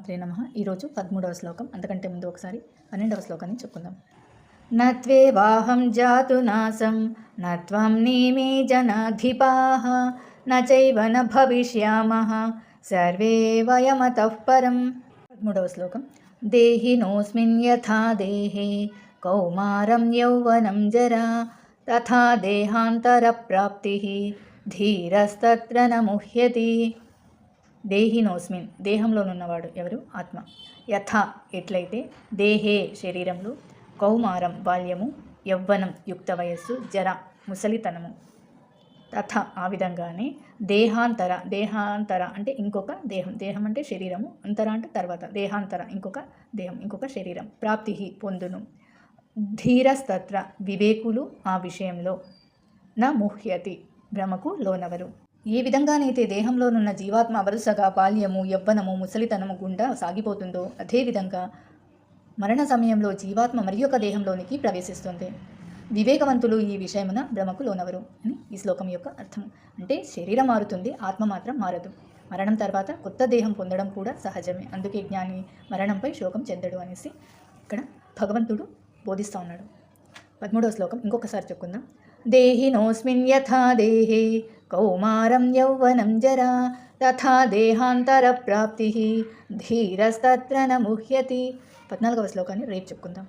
శ్రీమాత్రే నమః. ఈరోజు 13వ శ్లోకం. అంతకంటే ముందు ఒకసారి 12వ శ్లోకాన్ని చెప్పుకుందాం. నత్వేవాహం జాతు నాసం నత్వం నీమే జనాధిపాః నచైవ న భవిష్యామః సర్వే వయమతః పరం. 13వ శ్లోకం. దేహినోస్మిన్ యథా దేహే కౌమారం యౌవనం జరా తథా దేహాంతర ప్రాప్తిః ధీరస్తత్ర న ముహ్యతి. దేహినోస్మిన్ దేహంలోనున్నవాడు ఎవరు? ఆత్మ. యథా ఎట్లయితే, దేహే శరీరంలో, కౌమారం బాల్యము, యవ్వనం యుక్త వయస్సు, జర ముసలితనము, తథా ఆ విధంగానే దేహాంతర దేహాంతర అంటే ఇంకొక దేహం, దేహం అంటే శరీరము, అంతర అంటే తర్వాత, దేహాంతర ఇంకొక దేహం, ఇంకొక శరీరం, ప్రాప్తి పొందును, ధీరస్తత్ర వివేకులు ఆ విషయంలో, న ముహ్యతి భ్రమకు లోనవరు. ఏ విధంగానైతే దేహంలోనున్న జీవాత్మ వరుసగా బాల్యము, యవ్వనము, ముసలితనము గుండా సాగిపోతుందో అదేవిధంగా మరణ సమయంలో జీవాత్మ మరి యొక్క దేహంలోనికి ప్రవేశిస్తుంది. వివేకవంతులు ఈ విషయమున భ్రమకు లోనవరు అని ఈ శ్లోకం యొక్క అర్థం. అంటే శరీరం మారుతుంది, ఆత్మ మాత్రం మారదు. మరణం తర్వాత కొత్త దేహం పొందడం కూడా సహజమే. అందుకే జ్ఞాని మరణంపై శోకం చెందడు అనేసి ఇక్కడ భగవంతుడు బోధిస్తూ ఉన్నాడు. 13వ శ్లోకం ఇంకొకసారి చెప్పుకుందాం. దేహినోస్మిన్ యథా దేహే కౌమారం యౌవనం జరా తథా దేహాంతర ప్రాప్తి ధీరస్తత్ర న ముహ్యతి. 14వ శ్లోకాన్ని రేపు చెప్పుకుందాం.